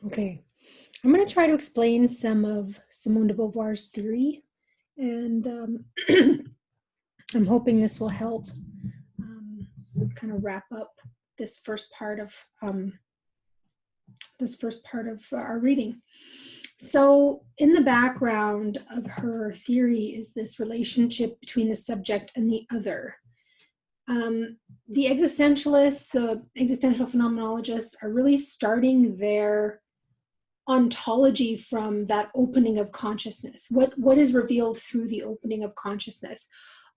Okay, I'm going to try to explain some of Simone de Beauvoir's theory, and I'm hoping this will help kind of wrap up this first part of our reading. So, in the background of her theory is this relationship between the subject and the other. The existentialists, the existential phenomenologists, are really starting their ontology from that opening of consciousness. What is revealed through the opening of consciousness?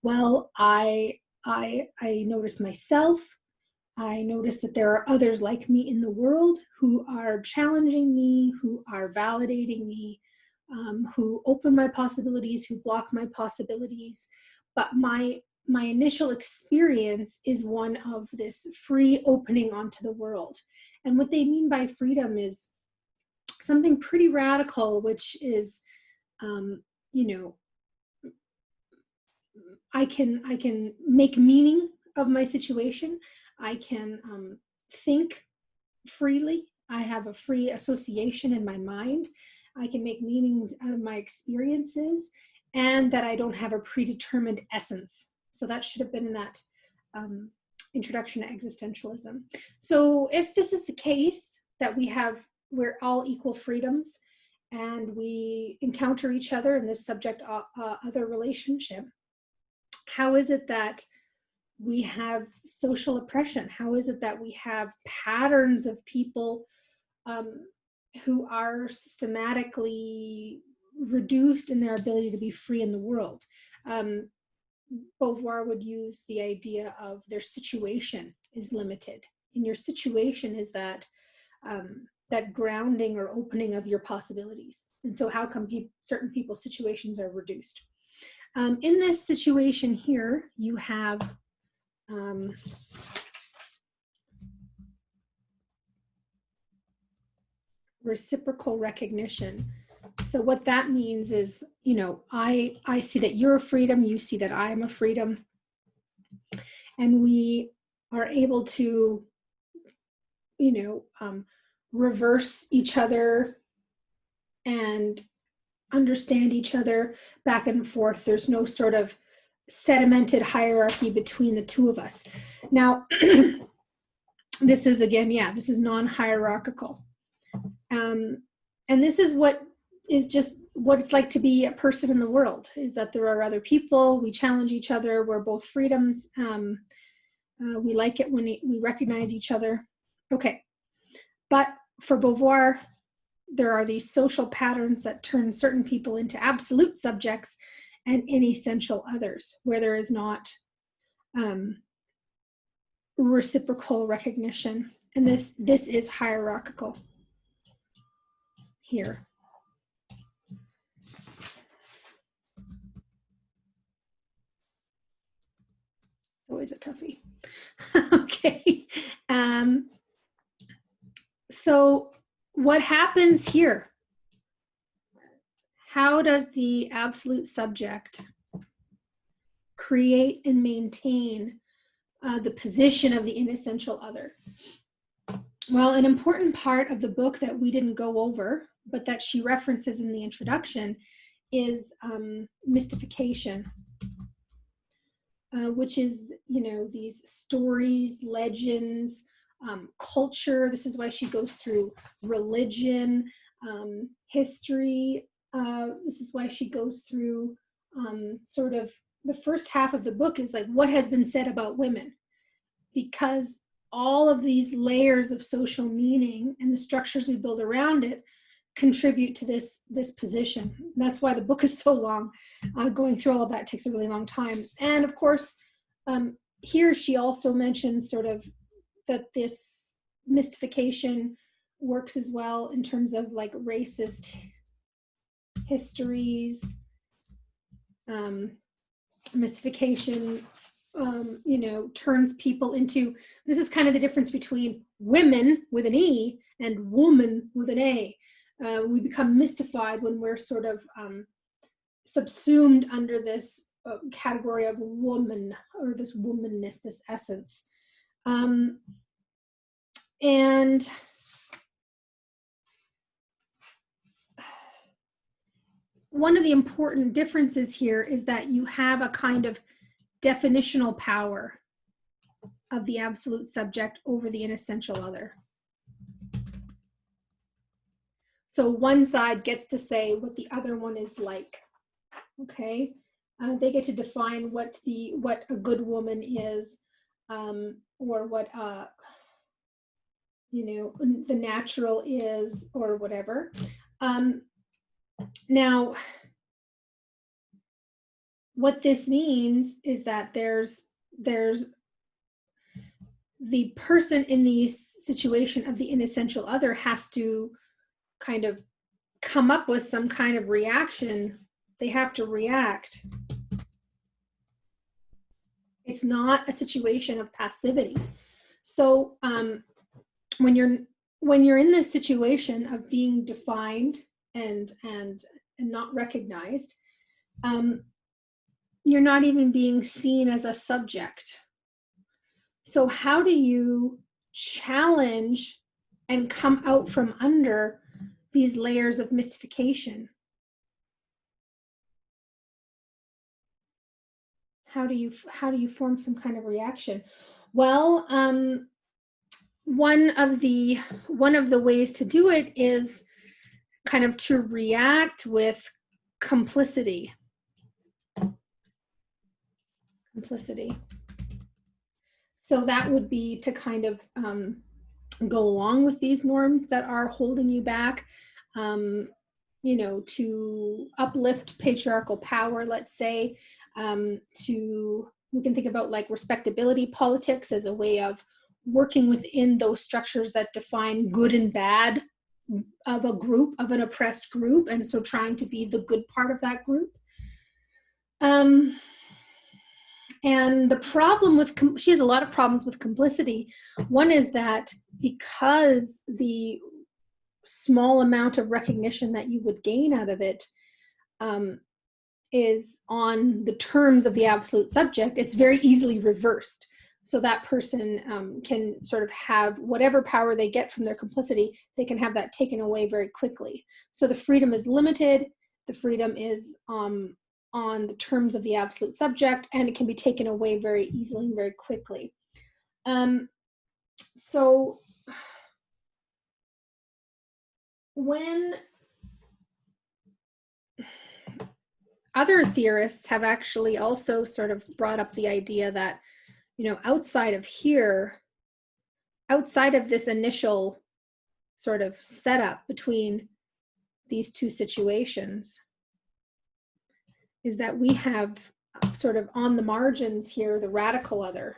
Well, I notice myself. I notice that there are others like me in the world who are challenging me, who are validating me, who open my possibilities, who block my possibilities. But my initial experience is one of this free opening onto the world. And what they mean by freedom is something pretty radical, which is, I can make meaning of my situation. I can think freely. I have a free association in my mind. I can make meanings out of my experiences, and that I don't have a predetermined essence. So that should have been in that introduction to existentialism. So if this is the case, that we're all equal freedoms, and we encounter each other in this subject other relationship, how is it that we have social oppression? How is it that we have patterns of people who are systematically reduced in their ability to be free in the world? Beauvoir would use the idea of their situation is limited. And your situation is that that grounding or opening of your possibilities. And so how come certain people's situations are reduced? In this situation here, you have reciprocal recognition. So what that means is, I see that you're a freedom, you see that I'm a freedom, and we are able to, reverse each other and understand each other back and forth. There's no sort of sedimented hierarchy between the two of us. Now, this is non-hierarchical. And this is what is just what it's like to be a person in the world, is that there are other people, we challenge each other, we're both freedoms. We like it when we recognize each other. Okay, but for Beauvoir, there are these social patterns that turn certain people into absolute subjects and inessential others, where there is not reciprocal recognition. And this is hierarchical here. Always a toughie. Okay. So what happens here? How does the absolute subject create and maintain the position of the inessential other? Well, an important part of the book that we didn't go over, but that she references in the introduction, is mystification, which is, these stories, legends, culture. This is why she goes through religion, history. This is why she goes through sort of the first half of the book is like what has been said about women, because all of these layers of social meaning and the structures we build around it contribute to this position. And that's why the book is so long. Going through all of that takes a really long time. And of course, here she also mentions sort of that this mystification works as well in terms of like racist histories. Mystification turns people into, this is kind of the difference between women with an E and woman with an A. We become mystified when we're sort of subsumed under this category of woman, or this womanness, this essence. And one of the important differences here is that you have a kind of definitional power of the absolute subject over the inessential other. So one side gets to say what the other one is like. Okay, they get to define what a good woman is, or what the natural is, or whatever. Now, what this means is that there's the person in the situation of the inessential other has to kind of come up with some kind of reaction. They have to react. It's not a situation of passivity. So when you're in this situation of being defined and not recognized, you're not even being seen as a subject. So how do you challenge and come out from under these layers of mystification? How do you form some kind of reaction? Well, one of the ways to do it is kind of to react with complicity. So that would be to kind of go along with these norms that are holding you back, to uplift patriarchal power, let's say, we can think about like respectability politics as a way of working within those structures that define good and bad of a group, of an oppressed group, and so trying to be the good part of that group. And the problem with, she has a lot of problems with complicity. One is that because the small amount of recognition that you would gain out of it is on the terms of the absolute subject, it's very easily reversed. So that person can sort of have whatever power they get from their complicity, they can have that taken away very quickly. So the freedom is limited, the freedom is on the terms of the absolute subject, and it can be taken away very easily and very quickly. So when other theorists have actually also sort of brought up the idea that, outside of here, outside of this initial sort of setup between these two situations, is that we have sort of on the margins here, the radical other.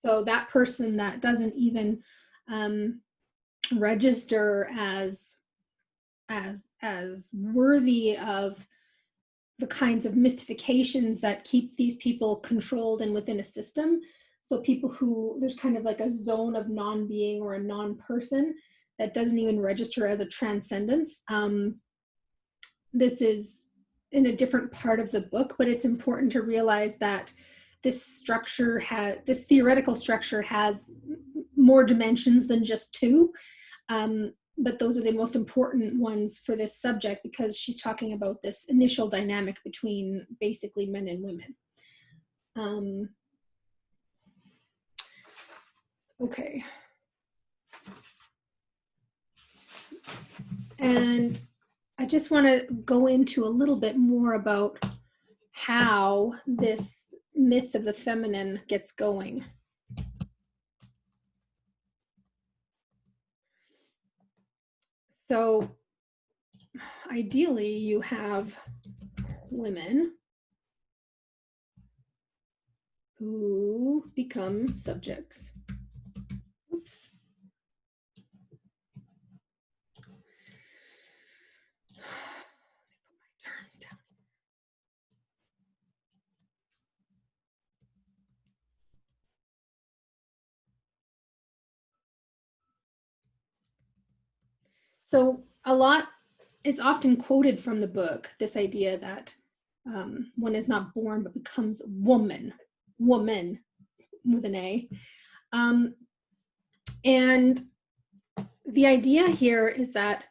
So that person that doesn't even register as worthy of the kinds of mystifications that keep these people controlled and within a system. So people who, there's kind of like a zone of non-being or a non-person that doesn't even register as a transcendence. This is in a different part of the book, but it's important to realize that this theoretical structure has more dimensions than just two. But those are the most important ones for this subject because she's talking about this initial dynamic between basically men and women. Okay. And I just want to go into a little bit more about how this myth of the feminine gets going. So ideally you have women who become subjects. Oops. So it's often quoted from the book, this idea that one is not born but becomes woman with an A. And the idea here is that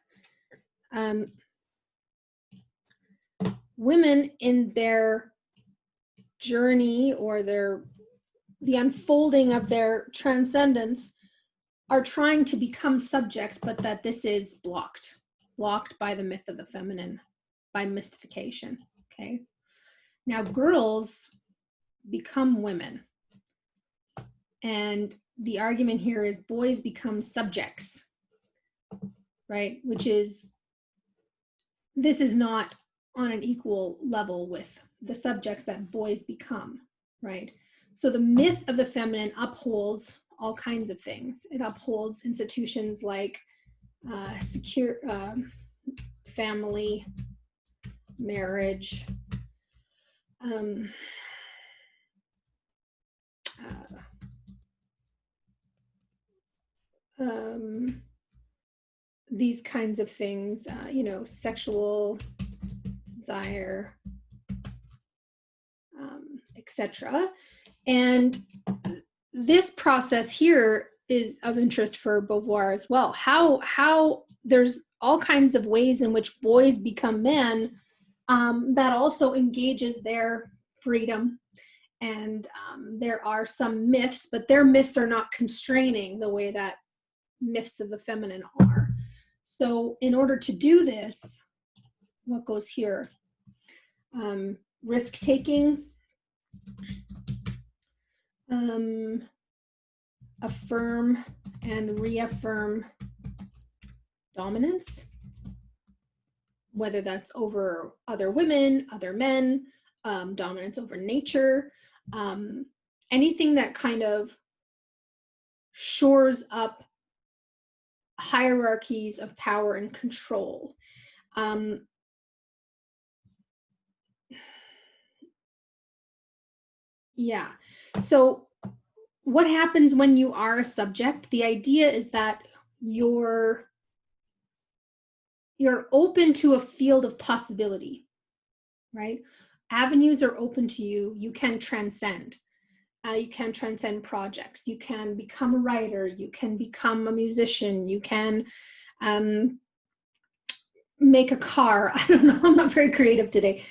women in their journey or the unfolding of their transcendence are trying to become subjects, but that this is blocked by the myth of the feminine, by mystification. Okay. Now girls become women. And the argument here is boys become subjects, right? Which is, this is not on an equal level with the subjects that boys become, right? So the myth of the feminine upholds all kinds of things. It upholds institutions like secure family, marriage, these kinds of things, sexual desire, etc. And this process here is of interest for Beauvoir as well. How there's all kinds of ways in which boys become men that also engages their freedom. And there are some myths, but their myths are not constraining the way that myths of the feminine are. So in order to do this, what goes here? Risk-taking, affirm and reaffirm dominance, whether that's over other women, other men, dominance over nature, anything that kind of shores up hierarchies of power and control. Yeah, so what happens when you are a subject? The idea is that you're open to a field of possibility, right? Avenues are open to you. You can transcend. You can transcend projects. You can become a writer. You can become a musician. You can make a car. I don't know. I'm not very creative today.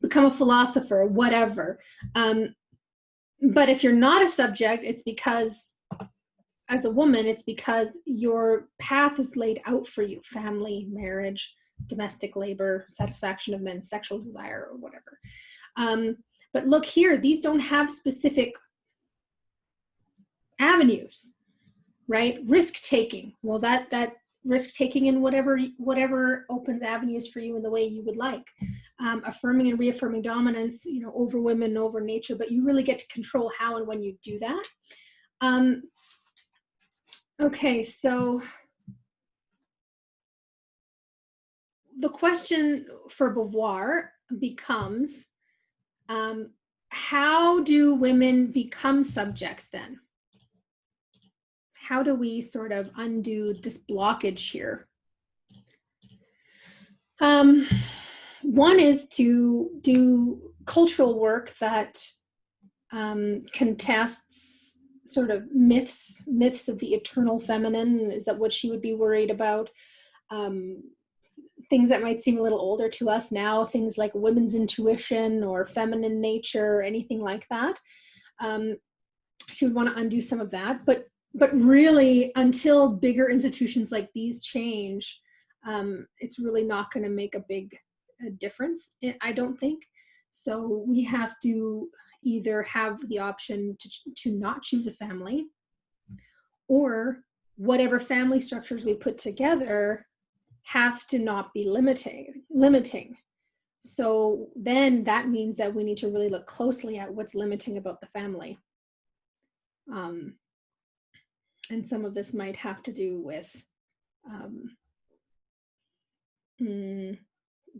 Become a philosopher, whatever. But if you're not a subject, it's because, as a woman, it's because your path is laid out for you: family, marriage, domestic labor, satisfaction of men's sexual desire, or whatever. But look here, these don't have specific avenues, right? Risk-taking. Well, that risk-taking in whatever opens avenues for you in the way you would like. Affirming and reaffirming dominance, over women, over nature, but you really get to control how and when you do that. Okay, so the question for Beauvoir becomes, how do women become subjects then? How do we sort of undo this blockage here? One is to do cultural work that contests sort of myths of the eternal feminine. Is that what she would be worried about? Things that might seem a little older to us now, things like women's intuition or feminine nature, anything like that. She would want to undo some of that, but really, until bigger institutions like these change, it's really not going to make a big difference, I don't think. So we have to either have the option to not choose a family, or whatever family structures we put together have to not be limiting. So then that means that we need to really look closely at what's limiting about the family. And some of this might have to do with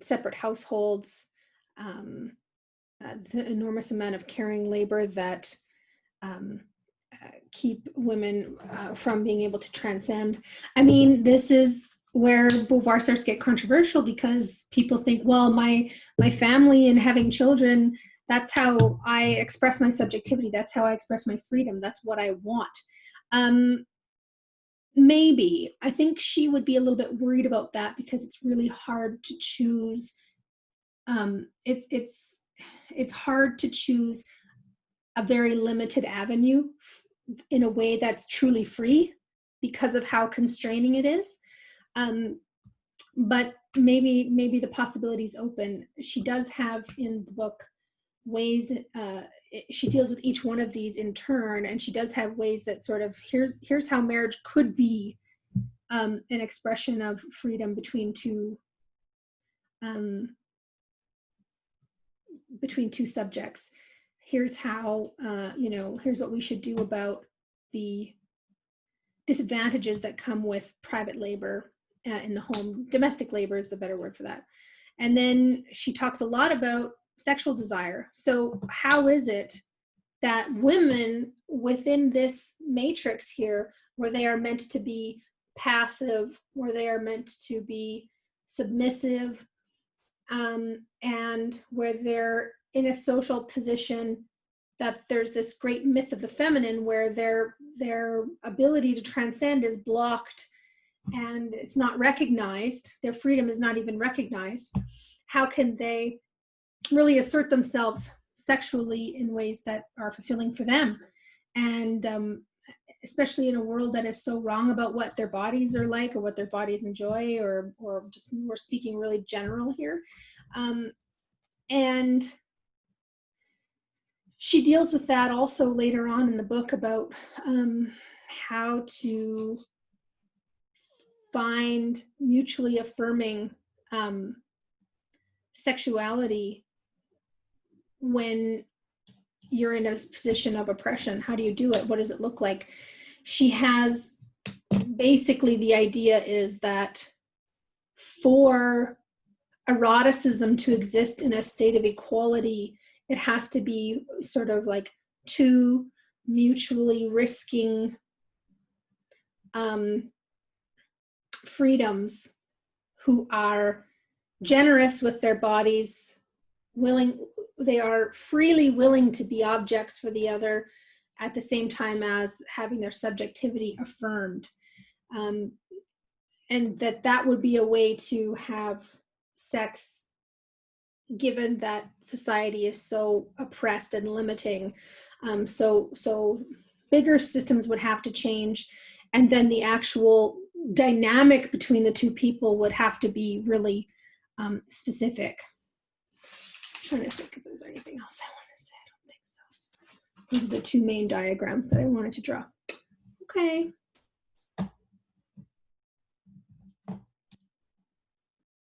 separate households, the enormous amount of caring labor that keep women from being able to transcend. I mean, this is where Beauvoir starts to get controversial, because people think, well, my family and having children, that's how I express my subjectivity. That's how I express my freedom. That's what I want. Maybe. I think she would be a little bit worried about that, because it's really hard to choose it's hard to choose a very limited avenue in a way that's truly free because of how constraining it is. But maybe the possibilities open. She does have in the book ways, she deals with each one of these in turn, and she does have ways that sort of, here's how marriage could be an expression of freedom between two subjects. Here's how, here's what we should do about the disadvantages that come with private labor in the home. Domestic labor is the better word for that. And then she talks a lot about sexual desire. So how is it that women within this matrix here, where they are meant to be passive, where they are meant to be submissive, and where they're in a social position, that there's this great myth of the feminine where their ability to transcend is blocked and it's not recognized, their freedom is not even recognized. How can they really assert themselves sexually in ways that are fulfilling for them? And especially in a world that is so wrong about what their bodies are like or what their bodies enjoy, or just, we're speaking really general here. And she deals with that also later on in the book about how to find mutually affirming sexuality when you're in a position of oppression. How do you do it? What does it look like? She has basically, the idea is that for eroticism to exist in a state of equality, it has to be sort of like two mutually risking freedoms who are generous with their bodies, they are freely willing to be objects for the other at the same time as having their subjectivity affirmed. And that would be a way to have sex, given that society is so oppressed and limiting. So bigger systems would have to change, and then the actual dynamic between the two people would have to be really specific. I'm trying to think if there's anything else I want to say. I don't think so. These are the two main diagrams that I wanted to draw. Okay.